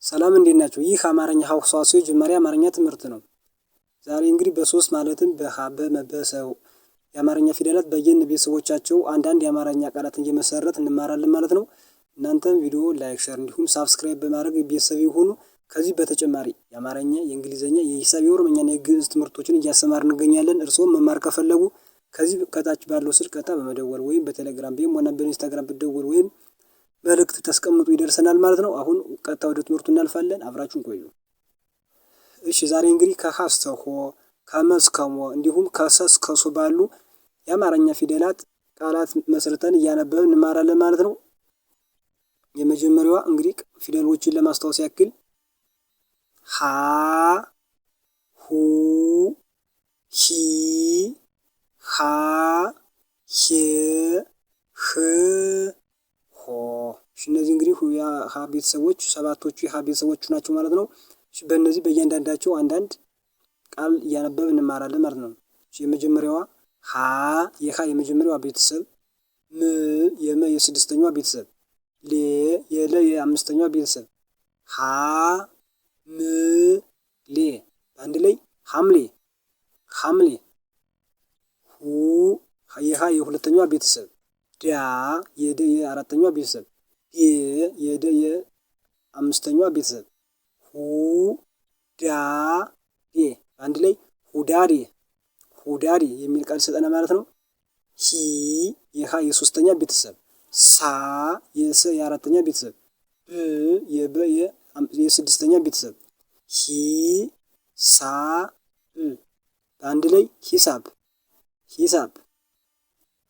ሰላም እንዴት ናችሁ? ይህ አማርኛ ሀውሳሲው ጅማሬ አማርኛ ትምህርት ነው። ዛሬ እንግዲህ በሶስት ማለትም በሀ በመ በሰው የአማርኛ ፊደላት በየነ ቤተሰቦቻቸው አንዳንድ የአማርኛ ቃላትን እየመሰረት እንማራለን ማለት ነው። እናንተም ቪዲዮ ላይክ፣ ሸር እንዲሁም ሳብስክራይብ በማድረግ ቤተሰብ ይሁኑ። ከዚህ በተጨማሪ የአማርኛ፣ የእንግሊዝኛ፣ የሂሳብ፣ የኦሮምኛና የግዕዝ ትምህርቶችን እያስተማርን እንገኛለን። እርስዎም መማር ከፈለጉ ከዚህ ከታች ባለው ስልክ ቀጥታ በመደወል ወይም በቴሌግራም ወይም በኢንስታግራም ብትደውሉ ወይም መልእክት ታስቀምጡ ይደርሰናል ማለት ነው። አሁን ቀጥታ ወደ ትምህርቱ እናልፋለን። አብራችሁን ቆዩ። እሺ ዛሬ እንግዲህ ከሀ እስከ ሆ ከመ እስከ ሞ እንዲሁም ከሰ እስከ ሶ ባሉ የአማርኛ ፊደላት ቃላት መስርተን እያነበብን እንማራለን ማለት ነው። የመጀመሪያዋ እንግዲህ ፊደሎችን ለማስታወስ ያክል ሀ፣ ሁ፣ ሂ፣ ሃ፣ ሄ፣ ህ፣ ሆ። እነዚህ እንግዲህ የሀ ቤተሰቦች ሰባቶቹ የሀ ቤተሰቦቹ ናቸው ማለት ነው። በእነዚህ በእያንዳንዳቸው አንዳንድ ቃል እያነበብን እንማራለን ማለት ነው። የመጀመሪያዋ ሀ የሀ የመጀመሪያዋ ቤተሰብ፣ ም የመ የስድስተኛዋ ቤተሰብ፣ ሌ የለ የአምስተኛዋ ቤተሰብ፣ ሀ ም ሌ በአንድ ላይ ሐምሌ ሐምሌ። ሁ የሀ የሁለተኛዋ ቤተሰብ፣ ዳ የደ የአራተኛዋ ቤተሰብ፣ ዴ የደ የአምስተኛዋ ቤተሰብ፣ ሁ ዳ ዴ በአንድ ላይ ሁዳዴ ሁዳዴ የሚል ቃል ይሰጠናል ማለት ነው። ሂ የሀ የሶስተኛ ቤተሰብ፣ ሳ የሰ የአራተኛ ቤተሰብ፣ ብ የበ የስድስተኛ ቤተሰብ፣ ሂ ሳ ብ በአንድ ላይ ሂሳብ ሂሳብ።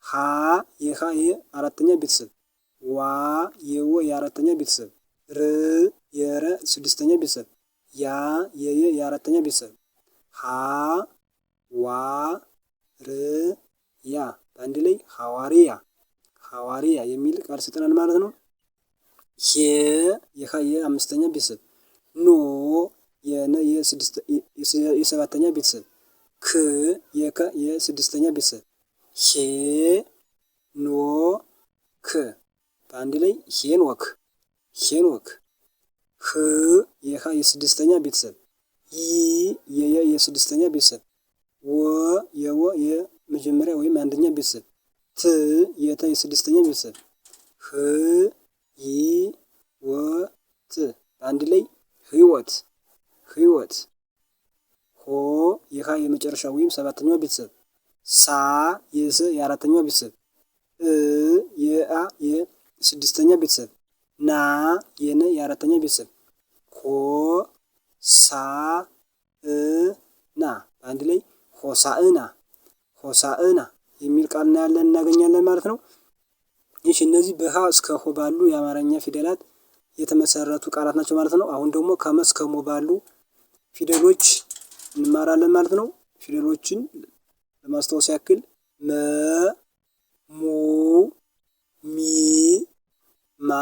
ሀ የሀ የአራተኛ ቤተሰብ፣ ዋ የወ የአራተኛ ቤተሰብ፣ ር የረ ስድስተኛ ቤተሰብ፣ ያ የየ የአራተኛ ቤተሰብ፣ ሀ ዋ ር ያ በአንድ ላይ ሐዋርያ ሐዋርያ የሚል ቃል ይሰጠናል ማለት ነው። ሄ የሀ የአምስተኛ ቤተሰብ፣ ኖ የነ የሰባተኛ ቤተሰብ፣ ክ የከ የስድስተኛ ቤተሰብ፣ ሄ ኖ ክ በአንድ ላይ ሄኖክ ሄኖክ። ህ የሀ የስድስተኛ ቤተሰብ፣ ይ የየ የስድስተኛ ቤተሰብ፣ ወ የወ የመጀመሪያ ወይም አንደኛ ቤተሰብ፣ ት የተ የስድስተኛ ቤተሰብ፣ ህ ይ ወ ት በአንድ ላይ ህይወት ህይወት። ሆ የሀ የመጨረሻ ወይም ሰባተኛዋ ቤተሰብ፣ ሳ የሰ የአራተኛዋ ቤተሰብ፣ እ የአ የስድስተኛ ቤተሰብ፣ ና የነ የአራተኛ ቤተሰብ፣ ሆ ሳ እ ና በአንድ ላይ ሆሳዕና ሆሳዕና የሚል ቃል እናገኛለን ማለት ነው። ይህ እነዚህ በሀ እስከ ሆ ባሉ የአማርኛ ፊደላት የተመሰረቱ ቃላት ናቸው ማለት ነው። አሁን ደግሞ ከመ እስከ ሞ ባሉ ፊደሎች እንማራለን ማለት ነው። ፊደሎችን ለማስታወስ ያክል መ ሙ ሚ ማ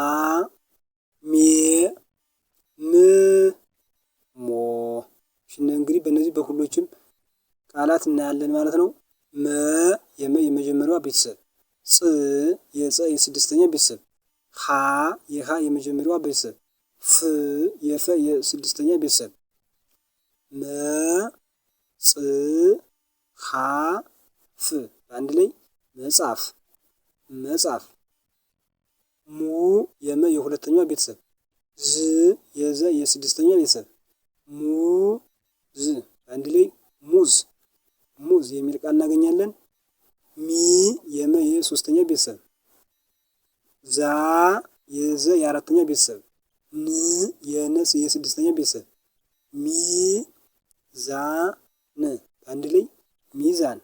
ሜ ም ሞ። እንግዲህ በእነዚህ በሁሎችም ቃላት እናያለን ማለት ነው። መ የመ የመጀመሪያዋ ቤተሰብ፣ ጽ የጸ የስድስተኛ ቤተሰብ፣ ሀ የሀ የመጀመሪያዋ ቤተሰብ፣ ፍ የፈ የስድስተኛ ቤተሰብ፣ መ ጽ ሀ ፍ በአንድ ላይ መጽሐፍ መጽሐፍ። ሙ የመ የሁለተኛዋ ቤተሰብ፣ ዝ የዘ የስድስተኛ ቤተሰብ፣ ሙ ዝ በአንድ ላይ ሙዝ ሙዝ የሚል ቃል እናገኛለን። ሚ የመ የሶስተኛ ቤተሰብ፣ ዛ የዘ የአራተኛ ቤተሰብ፣ ን የነ የስድስተኛ ቤተሰብ፣ ሚ ዛ ን በአንድ ላይ ሚዛን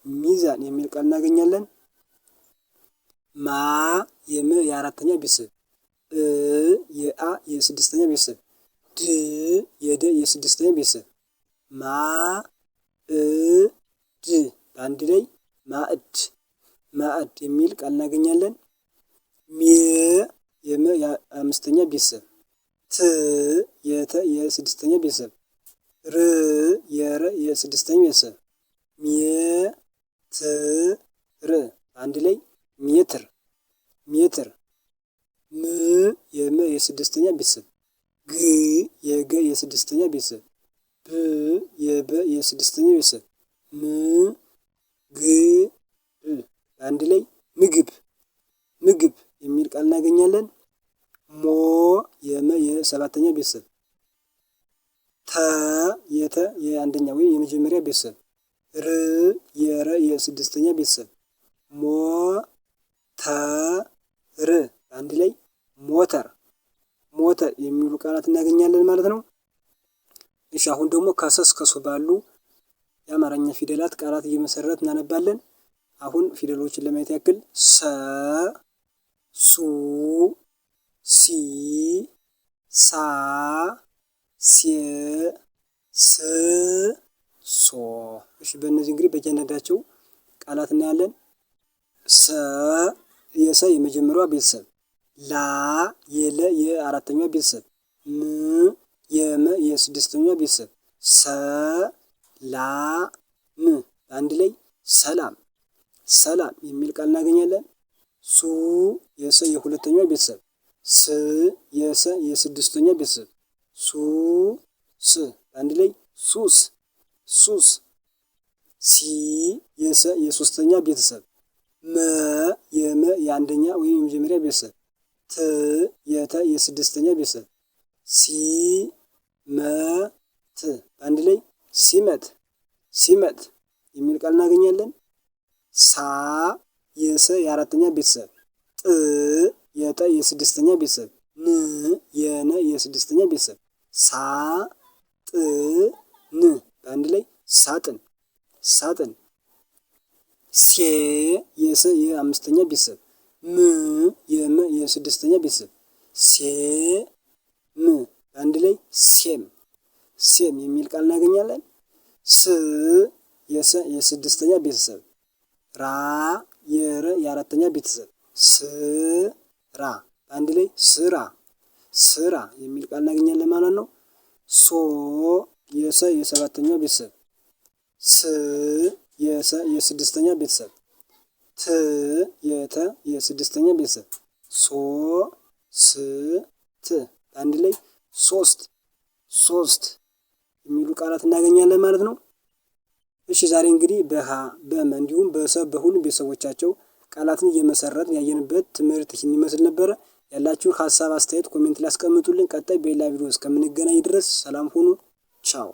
ሚዛን የሚል ቃል እናገኛለን። ማ የመ የአራተኛ ቤተሰብ፣ እ የአ የስድስተኛ ቤተሰብ፣ ድ የደ የስድስተኛ ቤተሰብ፣ ማ እ ድ በአንድ ላይ ማዕድ ማዕድ የሚል ቃል እናገኛለን። ሜ የመ የአምስተኛ ቤተሰብ፣ ት የተ የስድስተኛ ቤተሰብ፣ ር የረ የስድስተኛ ቤተሰብ፣ ሜ ት ር በአንድ ላይ ሜትር ሜትር። ም የመ የስድስተኛ ቤተሰብ፣ ግ የገ የስድስተኛ ቤተሰብ ብ የበ የስድስተኛ ቤተሰብ ም ግ አንድ ላይ ምግብ ምግብ የሚል ቃል እናገኛለን። ሞ የመ የሰባተኛ ቤተሰብ ተ የተ የአንደኛ ወይም የመጀመሪያ ቤተሰብ ር የረ የስድስተኛ ቤተሰብ ሞ ተ ር አንድ ላይ ሞተር ሞተር የሚሉ ቃላት እናገኛለን ማለት ነው። እሺ አሁን ደግሞ ከሰ እስከ ሱ ባሉ የአማርኛ ፊደላት ቃላት እየመሰረት እናነባለን። አሁን ፊደሎችን ለማየት ያክል ሰ ሱ ሲ ሳ ሴ ስ ሶ። እሺ በእነዚህ እንግዲህ በእያንዳንዳቸው ቃላት እናያለን። ሰ የሰ የመጀመሪያዋ ቤተሰብ ላ የለ የአራተኛዋ ቤተሰብ ም የመ የስድስተኛዋ ቤተሰብ ሰ ላ ም አንድ ላይ ሰላም ሰላም የሚል ቃል እናገኛለን። ሱ የሰ የሁለተኛዋ ቤተሰብ ስ የሰ የስድስተኛ ቤተሰብ ሱ ስ አንድ ላይ ሱስ ሱስ። ሲ የሰ የሶስተኛ ቤተሰብ መ የመ የአንደኛ ወይም የመጀመሪያ ቤተሰብ ት የተ የስድስተኛ ቤተሰብ ሲ መ ት አንድ ላይ ሲመት ሲመት የሚል ቃል እናገኛለን። ሳ የሰ የአራተኛ ቤተሰብ ጥ የጠ የስድስተኛ ቤተሰብ ን የነ የስድስተኛ ቤተሰብ ሳ ጥ ን በአንድ ላይ ሳጥን ሳጥን። ሴ የሰ የአምስተኛ ቤተሰብ ም የመ የስድስተኛ ቤተሰብ ሴ ም በአንድ ላይ ሴም ሴም የሚል ቃል እናገኛለን። ስ የሰ የስድስተኛ ቤተሰብ ራ የረ የአራተኛ ቤተሰብ ስ ራ አንድ ላይ ስራ ስራ የሚል ቃል እናገኛለን ማለት ነው። ሶ የሰ የሰባተኛ ቤተሰብ ስ የሰ የስድስተኛ ቤተሰብ ት የተ የስድስተኛ ቤተሰብ ሶ ስ ት አንድ ላይ ሶስት ሶስት የሚሉ ቃላት እናገኛለን ማለት ነው። እሺ ዛሬ እንግዲህ በሀ በመ እንዲሁም በሰ በሁሉም ቤተሰቦቻቸው ቃላትን እየመሰረትን ያየንበት ትምህርት ይህን ይመስል ነበረ። ያላችሁን ሀሳብ አስተያየት ኮሜንት ላይ አስቀምጡልን። ቀጣይ በሌላ ቪዲዮ እስከምንገናኝ ድረስ ሰላም ሁኑ። ቻው